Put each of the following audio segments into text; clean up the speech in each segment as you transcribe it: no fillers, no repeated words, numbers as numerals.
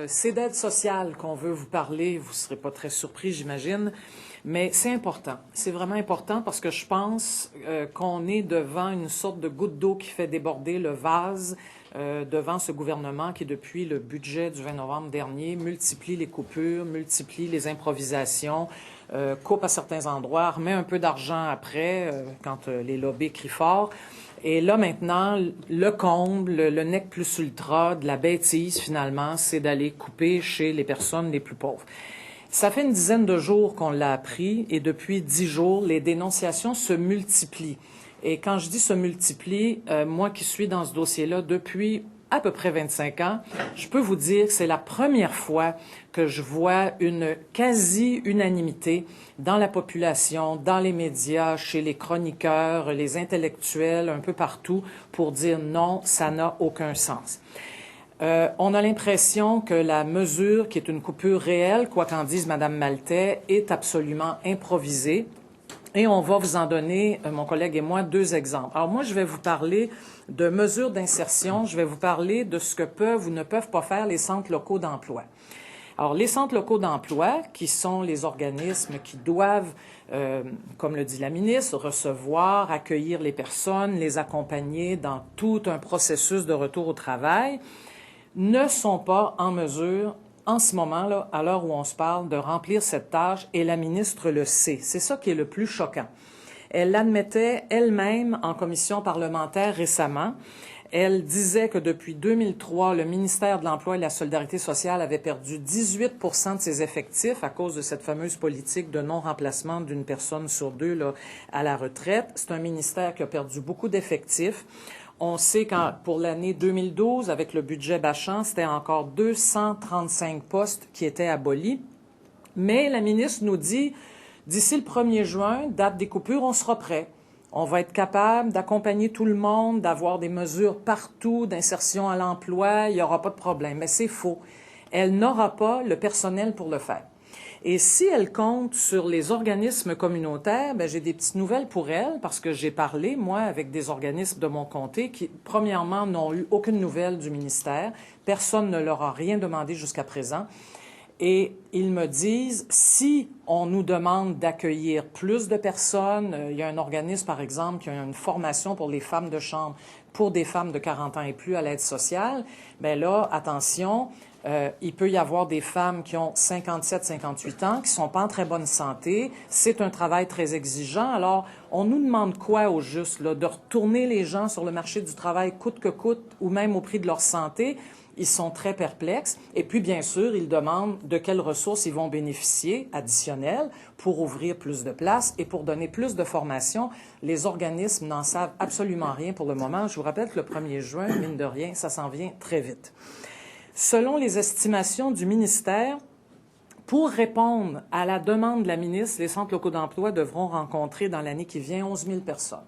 C'est d'aide sociale qu'on veut vous parler. Vous ne serez pas très surpris, j'imagine, mais c'est important. C'est vraiment important parce que je pense qu'on est devant une sorte de goutte d'eau qui fait déborder le vase devant ce gouvernement qui, depuis le budget du 20 novembre dernier, multiplie les coupures, multiplie les improvisations, coupe à certains endroits, remet un peu d'argent après quand les lobbies crient fort. Et là, maintenant, le comble, le nec plus ultra de la bêtise, finalement, c'est d'aller couper chez les personnes les plus pauvres. Ça fait une dizaine de jours qu'on l'a appris et depuis 10 jours, les dénonciations se multiplient. Et quand je dis se multiplient, moi qui suis dans ce dossier-là depuis à peu près 25 ans, je peux vous dire que c'est la première fois que je vois une quasi-unanimité dans la population, dans les médias, chez les chroniqueurs, les intellectuels, un peu partout, pour dire non, ça n'a aucun sens. On a l'impression que la mesure, qui est une coupure réelle, quoi qu'en dise Mme Maltais, est absolument improvisée. Et on va vous en donner, mon collègue et moi, 2 exemples. Alors moi, je vais vous parler de mesures d'insertion. Je vais vous parler de ce que peuvent ou ne peuvent pas faire les centres locaux d'emploi. Alors, les centres locaux d'emploi, qui sont les organismes qui doivent, comme le dit la ministre, recevoir, accueillir les personnes, les accompagner dans tout un processus de retour au travail, ne sont pas en mesure, en ce moment-là, à l'heure où on se parle, de remplir cette tâche, et la ministre le sait. C'est ça qui est le plus choquant. Elle l'admettait elle-même en commission parlementaire récemment. Elle disait que depuis 2003, le ministère de l'Emploi et de la Solidarité sociale avait perdu 18 de ses effectifs à cause de cette fameuse politique de non-remplacement d'une personne sur 2 là, à la retraite. C'est un ministère qui a perdu beaucoup d'effectifs. On sait que pour l'année 2012, avec le budget Bachand, c'était encore 235 postes qui étaient abolis. Mais la ministre nous dit, d'ici le 1er juin, date des coupures, on sera prêt. On va être capable d'accompagner tout le monde, d'avoir des mesures partout, d'insertion à l'emploi, il n'y aura pas de problème. Mais c'est faux. Elle n'aura pas le personnel pour le faire. Et si elle compte sur les organismes communautaires, j'ai des petites nouvelles pour elle parce que j'ai parlé, moi, avec des organismes de mon comté qui, premièrement, n'ont eu aucune nouvelle du ministère. Personne ne leur a rien demandé jusqu'à présent. Et ils me disent, si on nous demande d'accueillir plus de personnes, il y a un organisme, par exemple, qui a une formation pour les femmes de chambre, pour des femmes de 40 ans et plus à l'aide sociale, bien là, attention, il peut y avoir des femmes qui ont 57, 58 ans, qui sont pas en très bonne santé. C'est un travail très exigeant. Alors, on nous demande quoi au juste, là? De retourner les gens sur le marché du travail coûte que coûte, ou même au prix de leur santé. Ils sont très perplexes. Et puis, bien sûr, ils demandent de quelles ressources ils vont bénéficier additionnelles pour ouvrir plus de places et pour donner plus de formation. Les organismes n'en savent absolument rien pour le moment. Je vous rappelle que le 1er juin, mine de rien, ça s'en vient très vite. Selon les estimations du ministère, pour répondre à la demande de la ministre, les centres locaux d'emploi devront rencontrer dans l'année qui vient 11 000 personnes.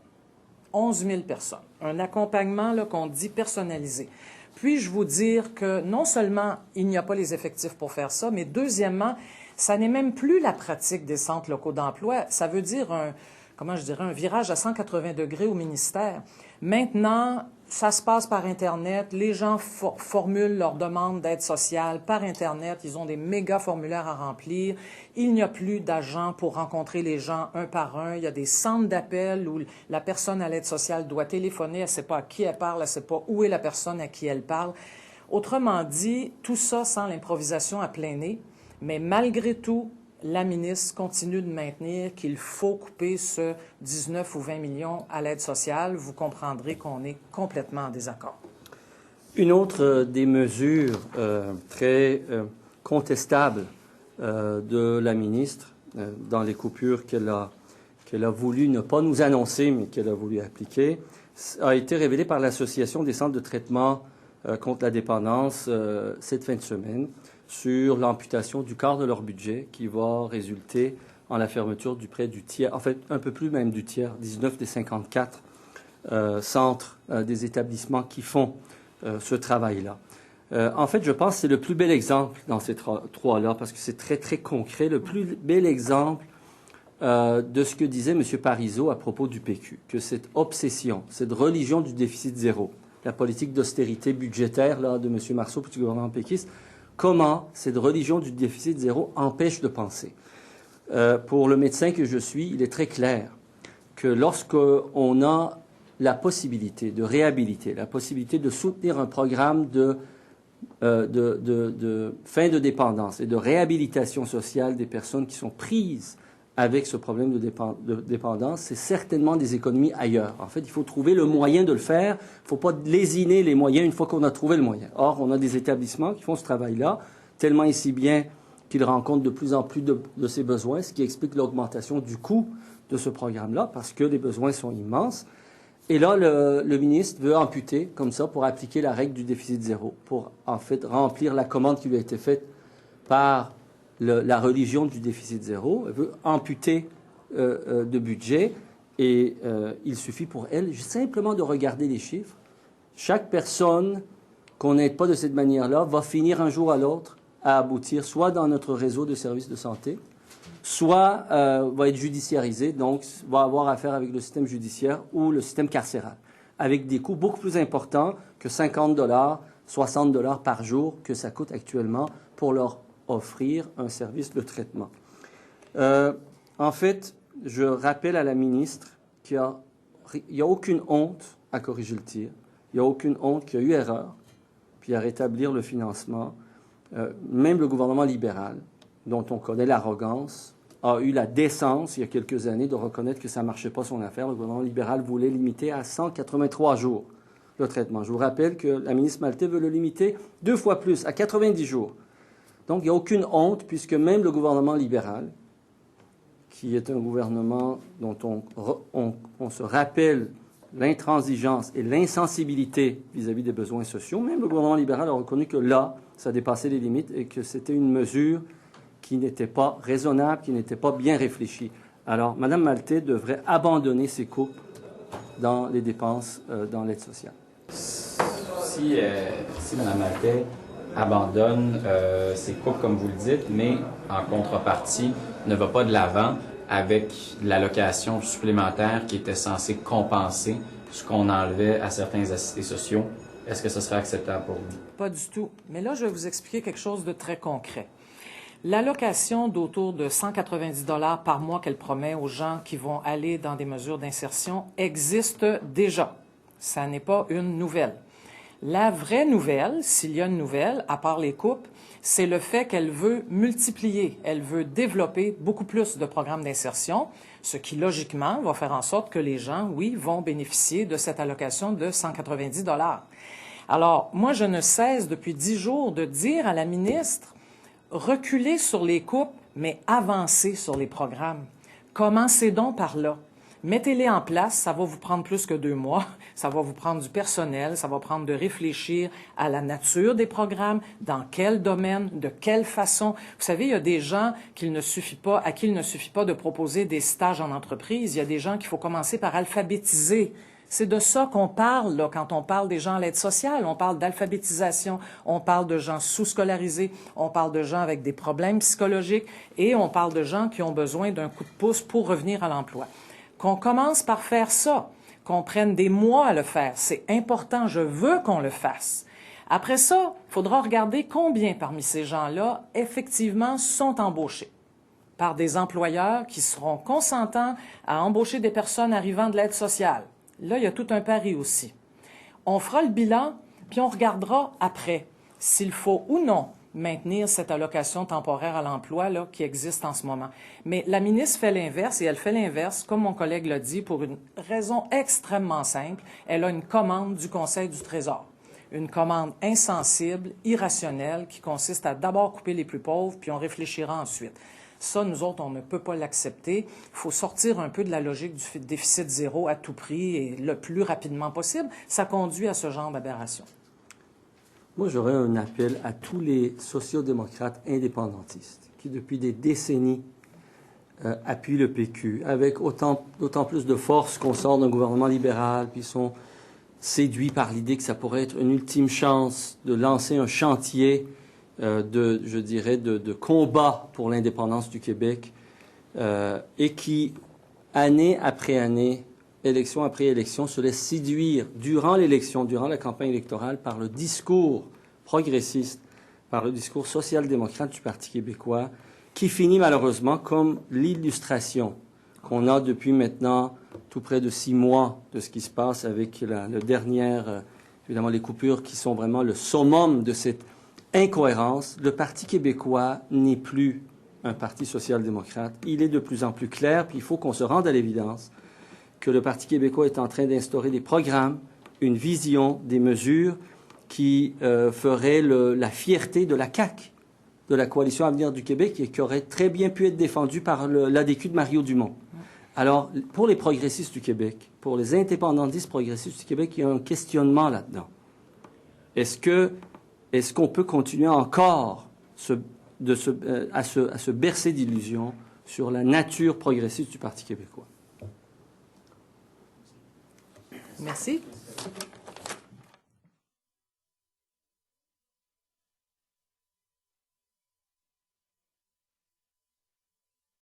11 000 personnes. Un accompagnement là, qu'on dit personnalisé. Puis-je vous dire que non seulement il n'y a pas les effectifs pour faire ça, mais deuxièmement, ça n'est même plus la pratique des centres locaux d'emploi. Ça veut dire un virage à 180 degrés au ministère. Maintenant, ça se passe par Internet. Les gens formulent leurs demandes d'aide sociale par Internet. Ils ont des méga formulaires à remplir. Il n'y a plus d'agents pour rencontrer les gens un par un. Il y a des centres d'appel où la personne à l'aide sociale doit téléphoner. Elle ne sait pas à qui elle parle. Elle ne sait pas où est la personne à qui elle parle. Autrement dit, tout ça sans l'improvisation à plein nez. Mais malgré tout, la ministre continue de maintenir qu'il faut couper ce 19 ou 20 millions à l'aide sociale. Vous comprendrez qu'on est complètement en désaccord. Une autre des mesures très contestables de la ministre dans les coupures qu'elle a voulu ne pas nous annoncer, mais qu'elle a voulu appliquer, a été révélée par l'Association des centres de traitement contre la dépendance cette fin de semaine, sur l'amputation du quart de leur budget qui va résulter en la fermeture du près du tiers, en fait un peu plus même du tiers, 19 des 54 centres des établissements qui font ce travail-là. En fait, je pense que c'est le plus bel exemple dans ces trois-là, parce que c'est très, très concret, le plus bel exemple de ce que disait M. Parizeau à propos du PQ, que cette obsession, cette religion du déficit zéro, la politique d'austérité budgétaire là, de M. Marceau et du gouvernement péquiste, comment cette religion du déficit zéro empêche de penser. Pour le médecin que je suis, il est très clair que lorsqu'on a la possibilité de réhabiliter, la possibilité de soutenir un programme de fin de dépendance et de réhabilitation sociale des personnes qui sont prises avec ce problème de dépendance, c'est certainement des économies ailleurs. En fait, il faut trouver le moyen de le faire. Il ne faut pas lésiner les moyens une fois qu'on a trouvé le moyen. Or, on a des établissements qui font ce travail-là, tellement et si bien qu'ils rencontrent de plus en plus de ces besoins, ce qui explique l'augmentation du coût de ce programme-là, parce que les besoins sont immenses. Et là, le ministre veut amputer, comme ça, pour appliquer la règle du déficit zéro, pour, en fait, remplir la commande qui lui a été faite par la religion du déficit zéro. Elle veut amputer de budget et il suffit pour elle simplement de regarder les chiffres. Chaque personne qu'on n'aide pas de cette manière-là va finir un jour à l'autre à aboutir soit dans notre réseau de services de santé, soit va être judiciarisée, donc va avoir affaire avec le système judiciaire ou le système carcéral, avec des coûts beaucoup plus importants que 50 $, 60 $ par jour que ça coûte actuellement pour leur offrir un service de traitement. En fait, je rappelle à la ministre qu'il n'y a aucune honte à corriger le tir, il n'y a aucune honte qu'il y a eu erreur, puis à rétablir le financement. Même le gouvernement libéral, dont on connaît l'arrogance, a eu la décence, il y a quelques années, de reconnaître que ça ne marchait pas son affaire. Le gouvernement libéral voulait limiter à 183 jours le traitement. Je vous rappelle que la ministre Maltais veut le limiter 2 fois plus, à 90 jours. Donc, il n'y a aucune honte, puisque même le gouvernement libéral, qui est un gouvernement dont on se rappelle l'intransigeance et l'insensibilité vis-à-vis des besoins sociaux, même le gouvernement libéral a reconnu que là, ça dépassait les limites et que c'était une mesure qui n'était pas raisonnable, qui n'était pas bien réfléchie. Alors, Mme Maltais devrait abandonner ses coupes dans les dépenses dans l'aide sociale. Si Mme Maltais abandonne ses coupes, comme vous le dites, mais en contrepartie ne va pas de l'avant avec l'allocation supplémentaire qui était censée compenser ce qu'on enlevait à certains assistés sociaux, est-ce que ce serait acceptable pour vous? Pas du tout. Mais là, je vais vous expliquer quelque chose de très concret. L'allocation d'autour de 190 $ par mois qu'elle promet aux gens qui vont aller dans des mesures d'insertion existe déjà. Ça n'est pas une nouvelle. La vraie nouvelle, s'il y a une nouvelle, à part les coupes, c'est le fait qu'elle veut multiplier, elle veut développer beaucoup plus de programmes d'insertion, ce qui, logiquement, va faire en sorte que les gens, oui, vont bénéficier de cette allocation de 190 $. Alors, moi, je ne cesse depuis 10 jours de dire à la ministre, reculez sur les coupes, mais avancez sur les programmes. Commencez donc par là. Mettez-les en place, ça va vous prendre plus que 2 mois, ça va vous prendre du personnel, ça va prendre de réfléchir à la nature des programmes, dans quel domaine, de quelle façon. Vous savez, il y a des gens à qui il ne suffit pas de proposer des stages en entreprise, il y a des gens qu'il faut commencer par alphabétiser. C'est de ça qu'on parle là, quand on parle des gens à l'aide sociale. On parle d'alphabétisation, on parle de gens sous-scolarisés, on parle de gens avec des problèmes psychologiques et on parle de gens qui ont besoin d'un coup de pouce pour revenir à l'emploi. Qu'on commence par faire ça, qu'on prenne des mois à le faire. C'est important, je veux qu'on le fasse. Après ça, il faudra regarder combien parmi ces gens-là, effectivement, sont embauchés par des employeurs qui seront consentants à embaucher des personnes arrivant de l'aide sociale. Là, il y a tout un pari aussi. On fera le bilan, puis on regardera après s'il faut ou non maintenir cette allocation temporaire à l'emploi là, qui existe en ce moment. Mais la ministre fait l'inverse, et elle fait l'inverse, comme mon collègue l'a dit, pour une raison extrêmement simple. Elle a une commande du Conseil du Trésor. Une commande insensible, irrationnelle, qui consiste à d'abord couper les plus pauvres, puis on réfléchira ensuite. Ça, nous autres, on ne peut pas l'accepter. Il faut sortir un peu de la logique du déficit zéro à tout prix et le plus rapidement possible. Ça conduit à ce genre d'aberration. Moi, j'aurais un appel à tous les sociodémocrates indépendantistes qui, depuis des décennies, appuient le PQ avec d'autant plus de force qu'on sort d'un gouvernement libéral, puis sont séduits par l'idée que ça pourrait être une ultime chance de lancer un chantier de combat pour l'indépendance du Québec et qui, année après année, élection après élection, se laisse séduire durant l'élection, durant la campagne électorale, par le discours progressiste, par le discours social-démocrate du Parti québécois, qui finit malheureusement comme l'illustration qu'on a depuis maintenant tout près de 6 mois de ce qui se passe avec la dernière, évidemment les coupures qui sont vraiment le summum de cette incohérence. Le Parti québécois n'est plus un parti social-démocrate. Il est de plus en plus clair, puis il faut qu'on se rende à l'évidence que le Parti québécois est en train d'instaurer des programmes, une vision, des mesures qui feraient la fierté de la CAQ, de la Coalition Avenir du Québec, et qui aurait très bien pu être défendue par l'ADQ de Mario Dumont. Alors, pour les progressistes du Québec, pour les indépendantistes progressistes du Québec, il y a un questionnement là-dedans. Est-ce qu'on peut continuer encore à se bercer d'illusions sur la nature progressiste du Parti québécois? Merci.